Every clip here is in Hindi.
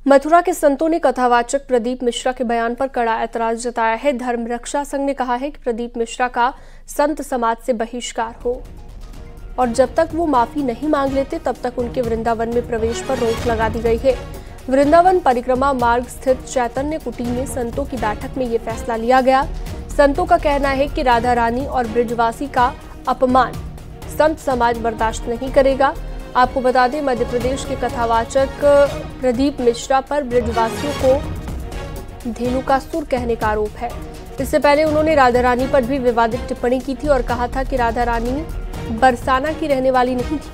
मथुरा के संतों ने कथावाचक प्रदीप मिश्रा के बयान पर कड़ा ऐतराज जताया है। धर्म रक्षा संघ ने कहा है कि प्रदीप मिश्रा का संत समाज से बहिष्कार हो और जब तक वो माफी नहीं मांग लेते तब तक उनके वृंदावन में प्रवेश पर रोक लगा दी गई है। वृंदावन परिक्रमा मार्ग स्थित चैतन्य कुटी में संतों की बैठक में ये फैसला लिया गया। संतों का कहना है कि राधा रानी और ब्रजवासी का अपमान संत समाज बर्दाश्त नहीं करेगा। आपको बता दें, मध्य प्रदेश के कथावाचक प्रदीप मिश्रा पर ब्रजवासियों को धेनुकासुर कहने का आरोप है। इससे पहले उन्होंने राधा रानी पर भी विवादित टिप्पणी की थी और कहा था कि राधा रानी बरसाना की रहने वाली नहीं थी।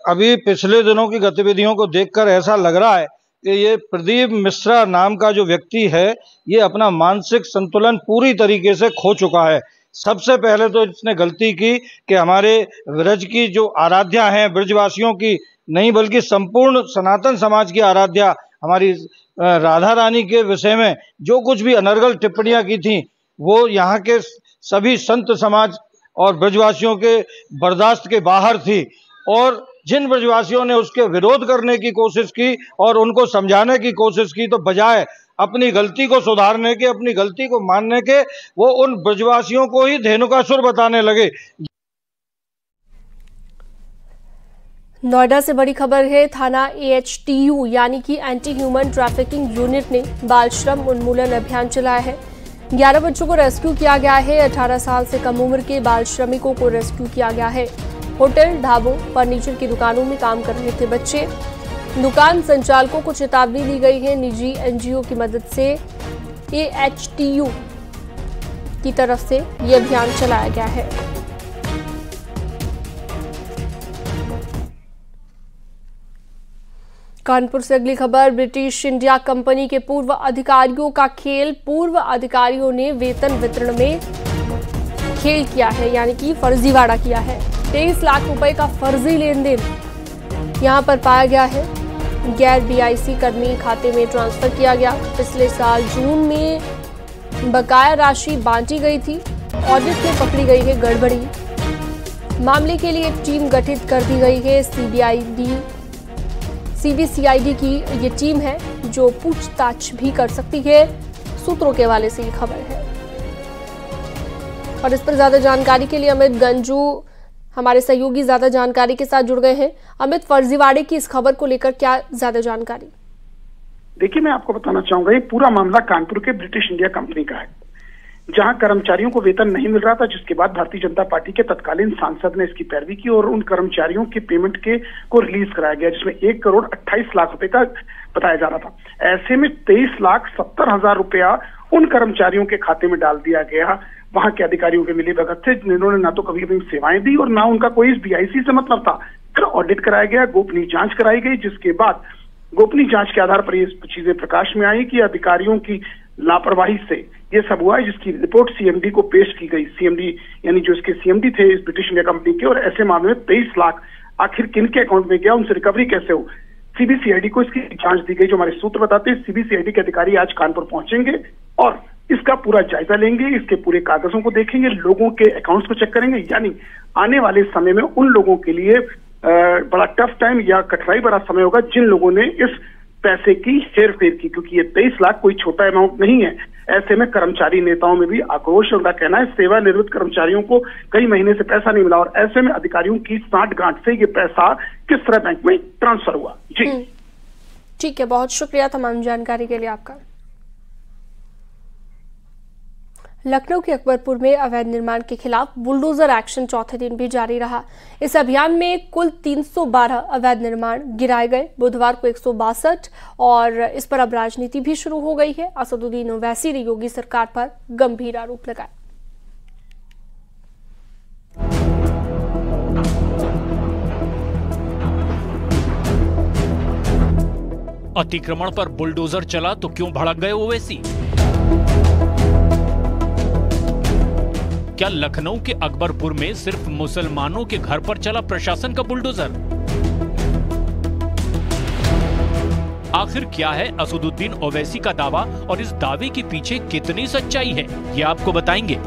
अभी पिछले दिनों की गतिविधियों को देखकर ऐसा लग रहा है कि ये प्रदीप मिश्रा नाम का जो व्यक्ति है, ये अपना मानसिक संतुलन पूरी तरीके से खो चुका है। सबसे पहले तो इसने गलती की कि हमारे ब्रज की जो आराध्या है, ब्रजवासियों की नहीं बल्कि संपूर्ण सनातन समाज की आराध्या हमारी राधा रानी के विषय में जो कुछ भी अनर्गल टिप्पणियां की थी, वो यहाँ के सभी संत समाज और ब्रजवासियों के बर्दाश्त के बाहर थी। और जिन ब्रजवासियों ने उसके विरोध करने की कोशिश की और उनको समझाने की कोशिश की, तो बजाय अपनी गलती को सुधारने के, अपनी गलती को मानने के, वो उन ब्रजवासियों को ही धेनुकासुर बताने लगे। नोएडा से बड़ी खबर है। थाना AHTU यानी कि एंटी ह्यूमन ट्रैफिकिंग यूनिट ने बाल श्रम उन्मूलन अभियान चलाया है। 11 बच्चों को रेस्क्यू किया गया है। 18 साल से कम उम्र के बाल श्रमिकों को रेस्क्यू किया गया है। होटल, ढाबों, फर्नीचर की दुकानों में काम कर रहे थे बच्चे। दुकान संचालकों को चेतावनी दी गई है। निजी NGO की मदद से AHTU की तरफ से ये अभियान चलाया गया है। कानपुर से अगली खबर। ब्रिटिश इंडिया कंपनी के पूर्व अधिकारियों का खेल। पूर्व अधिकारियों ने वेतन वितरण में खेल किया है, यानी कि फर्जीवाड़ा किया है। 23 लाख रुपए का फर्जी लेन देन यहां पर पाया गया है। गैर BIC कर्मी खाते में ट्रांसफर किया गया। पिछले साल जून में बकाया राशि बांटी गई थी। ऑडिट में पकड़ी गई है गड़बड़ी। मामले के लिए एक टीम गठित कर दी गई है। CBCID की ये टीम है जो पूछताछ भी कर सकती है। सूत्रों के हवाले से ये खबर है और इस पर ज्यादा जानकारी के लिए अमित गंजू हमारे सहयोगी ज्यादा जानकारी के साथ जुड़ गए हैं। अमित, फर्जीवाड़े की इस खबर को लेकर क्या ज्यादा जानकारी? देखिए, मैं आपको बताना चाहूंगा, ये पूरा मामला कानपुर के ब्रिटिश इंडिया कंपनी का है, जहां कर्मचारियों को वेतन नहीं मिल रहा था, जिसके बाद भारतीय जनता पार्टी के तत्कालीन सांसद ने इसकी पैरवी की और उन कर्मचारियों के पेमेंट को रिलीज कराया गया, जिसमें 1,28,00,000 रुपए का बताया जा रहा था। ऐसे में 23,70,000 रुपया उन कर्मचारियों के खाते में डाल दिया गया। वहां के अधिकारियों के मिली भगत थे, जिन्होंने ना तो कभी अपनी सेवाएं दी और ना उनका कोई इस BIC से मतलब था। फिर ऑडिट कराया गया, गोपनीय जांच कराई गई, जिसके बाद गोपनीय जांच के आधार पर ये चीजें प्रकाश में आई कि अधिकारियों की लापरवाही से ये सब हुआ है, जिसकी रिपोर्ट CMD को पेश की गई। CMD यानी जो इसके CMD थे इस ब्रिटिश इंडिया कंपनी के, और ऐसे मामले में 23 लाख आखिर किनके अकाउंट में गया, उनसे रिकवरी कैसे हो। CBCID को इसकी जांच दी गई। जो हमारे सूत्र बताते हैं, CBCID के अधिकारी आज कानपुर पहुंचेंगे और इसका पूरा जायजा लेंगे, इसके पूरे कागजों को देखेंगे, लोगों के अकाउंट्स को चेक करेंगे। यानी आने वाले समय में उन लोगों के लिए बड़ा टफ टाइम या कठिनाई भरा समय होगा जिन लोगों ने इस पैसे की हेरफेर की, क्योंकि ये 23 लाख कोई छोटा अमाउंट नहीं है। ऐसे में कर्मचारी नेताओं में भी आक्रोश। उनका कहना है सेवानिवृत्त कर्मचारियों को कई महीने से पैसा नहीं मिला और ऐसे में अधिकारियों की साठगांठ से ये पैसा किस तरह बैंक में ट्रांसफर हुआ। जी ठीक है, बहुत शुक्रिया तमाम जानकारी के लिए आपका। लखनऊ के अकबरपुर में अवैध निर्माण के खिलाफ बुलडोजर एक्शन चौथे दिन भी जारी रहा। इस अभियान में कुल 312 अवैध निर्माण गिराए गए। बुधवार को 162 और इस पर अब राजनीति भी शुरू हो गई है। असदुद्दीन ओवैसी ने योगी सरकार पर गंभीर आरोप लगाए। अतिक्रमण पर बुलडोजर चला तो क्यों भड़क गए ओवैसी? क्या लखनऊ के अकबरपुर में सिर्फ मुसलमानों के घर पर चला प्रशासन का बुलडोजर? आखिर क्या है असदुद्दीन ओवैसी का दावा और इस दावे के पीछे कितनी सच्चाई है, ये आपको बताएंगे।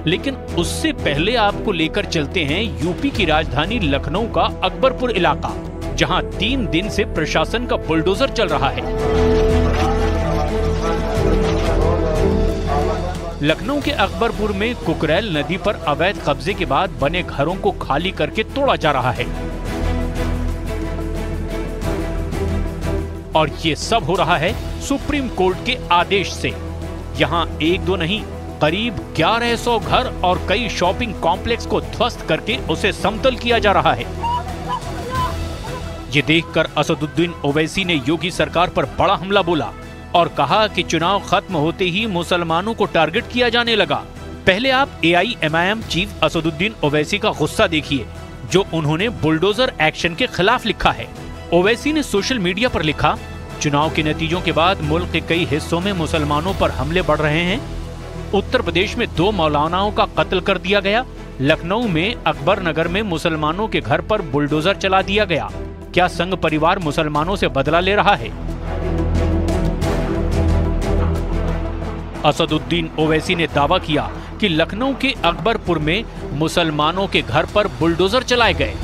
लेकिन उससे पहले आपको लेकर चलते हैं यूपी की राजधानी लखनऊ का अकबरपुर इलाका, जहां 3 दिन से प्रशासन का बुलडोजर चल रहा है। लखनऊ के अकबरपुर में कुकरेल नदी पर अवैध कब्जे के बाद बने घरों को खाली करके तोड़ा जा रहा है और ये सब हो रहा है सुप्रीम कोर्ट के आदेश से। यहाँ 1-2 नहीं, करीब 1100 घर और कई शॉपिंग कॉम्प्लेक्स को ध्वस्त करके उसे समतल किया जा रहा है। ये देखकर असदुद्दीन ओवैसी ने योगी सरकार पर बड़ा हमला बोला और कहा कि चुनाव खत्म होते ही मुसलमानों को टारगेट किया जाने लगा। पहले आप AIMIM चीफ असदुद्दीन ओवैसी का गुस्सा देखिए, जो उन्होंने बुलडोजर एक्शन के खिलाफ लिखा है। ओवैसी ने सोशल मीडिया पर लिखा, चुनाव के नतीजों के बाद मुल्क के कई हिस्सों में मुसलमानों पर हमले बढ़ रहे हैं। उत्तर प्रदेश में 2 मौलानाओं का कत्ल कर दिया गया। लखनऊ में अकबर नगर में मुसलमानों के घर पर बुलडोजर चला दिया गया। क्या संघ परिवार मुसलमानों से बदला ले रहा है? असदुद्दीन ओवैसी ने दावा किया कि लखनऊ के अकबरपुर में मुसलमानों के घर पर बुलडोजर चलाए गए।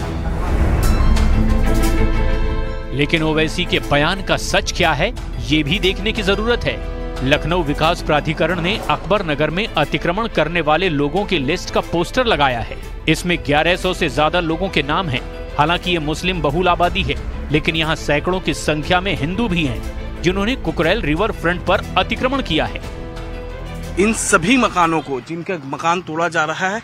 लेकिन ओवैसी के बयान का सच क्या है, ये भी देखने की जरूरत है। लखनऊ विकास प्राधिकरण ने अकबर नगर में अतिक्रमण करने वाले लोगों की लिस्ट का पोस्टर लगाया है। इसमें 1100 से ज्यादा लोगों के नाम हैं। हालांकि ये मुस्लिम बहुल आबादी है, लेकिन यहाँ सैकड़ों की संख्या में हिंदू भी हैं, जिन्होंने कुकरेल रिवर फ्रंट पर अतिक्रमण किया है। इन सभी मकानों को, जिनके मकान तोड़ा जा रहा है,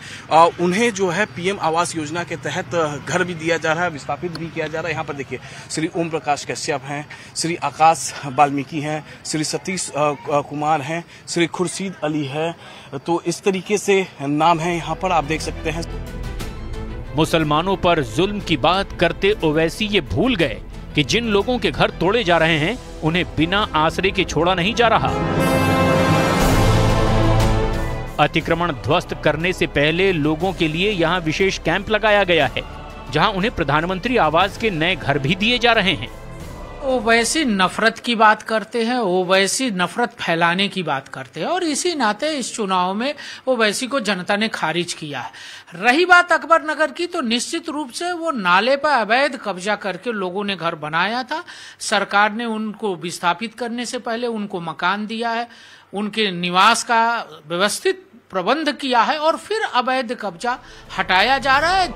उन्हें जो है PM आवास योजना के तहत घर भी दिया जा रहा है, विस्थापित भी किया जा रहा है। यहाँ पर देखिए, श्री ओम प्रकाश कश्यप हैं, श्री आकाश वाल्मीकि हैं, श्री सतीश कुमार हैं, श्री खुर्शीद अली है। तो इस तरीके से नाम है यहाँ पर, आप देख सकते हैं। मुसलमानों पर जुल्म की बात करते ओवैसी ये भूल गए कि जिन लोगों के घर तोड़े जा रहे हैं, उन्हें बिना आसरे के छोड़ा नहीं जा रहा। अतिक्रमण ध्वस्त करने से पहले लोगों के लिए यहाँ विशेष कैंप लगाया गया है, जहाँ उन्हें प्रधानमंत्री आवास के नए घर भी दिए जा रहे हैं। ओवैसी नफरत की बात करते हैं, ओवैसी नफरत फैलाने की बात करते हैं, और इसी नाते इस चुनाव में ओवैसी को जनता ने खारिज किया है। रही बात अकबर नगर की, तो निश्चित रूप से वो नाले पर अवैध कब्जा करके लोगों ने घर बनाया था। सरकार ने उनको विस्थापित करने से पहले उनको मकान दिया है, उनके निवास का व्यवस्थित प्रबंध किया है, और फिर अवैध कब्जा हटाया जा रहा है।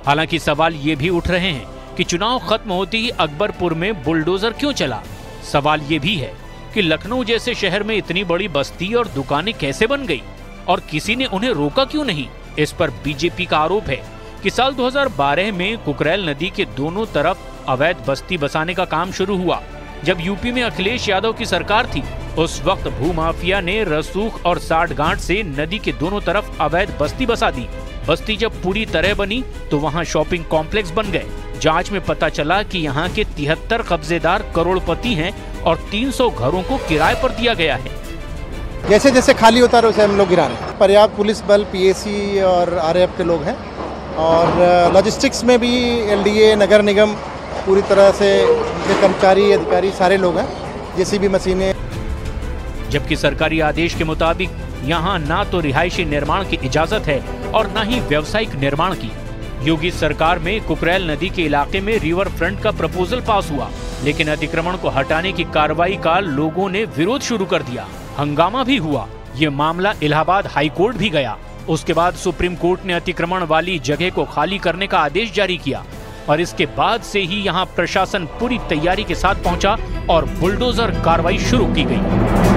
हालांकि सवाल ये भी उठ रहे हैं कि चुनाव खत्म होते ही अकबरपुर में बुलडोजर क्यों चला। सवाल ये भी है कि लखनऊ जैसे शहर में इतनी बड़ी बस्ती और दुकानें कैसे बन गई और किसी ने उन्हें रोका क्यों नहीं। इस पर बीजेपी का आरोप है कि साल 2012 में कुकरेल नदी के दोनों तरफ अवैध बस्ती बसाने का काम शुरू हुआ। जब यूपी में अखिलेश यादव की सरकार थी, उस वक्त भूमाफिया ने रसूख और साठगांठ से नदी के दोनों तरफ अवैध बस्ती बसा दी। बस्ती जब पूरी तरह बनी तो वहाँ शॉपिंग कॉम्प्लेक्स बन गए। जांच में पता चला कि यहाँ के 73 कब्जेदार करोड़पति हैं और 300 घरों को किराए पर दिया गया है। जैसे जैसे खाली होता है वैसे हम लोग गिरा रहे हैं। पर्याप्त पुलिस बल, PAC और RAF के लोग हैं, और लॉजिस्टिक्स में भी LDA, नगर निगम पूरी तरह से उनके कर्मचारी, अधिकारी सारे लोग हैं, JCB मशीनें। जबकि सरकारी आदेश के मुताबिक यहाँ ना तो रिहायशी निर्माण की इजाजत है और न ही व्यावसायिक निर्माण की। योगी सरकार में कुकरेल नदी के इलाके में रिवर फ्रंट का प्रपोजल पास हुआ, लेकिन अतिक्रमण को हटाने की कार्रवाई का लोगों ने विरोध शुरू कर दिया। हंगामा भी हुआ। ये मामला इलाहाबाद हाई कोर्ट भी गया। उसके बाद सुप्रीम कोर्ट ने अतिक्रमण वाली जगह को खाली करने का आदेश जारी किया, और इसके बाद से ही यहाँ प्रशासन पूरी तैयारी के साथ पहुंचा और बुलडोजर कार्रवाई शुरू की गई।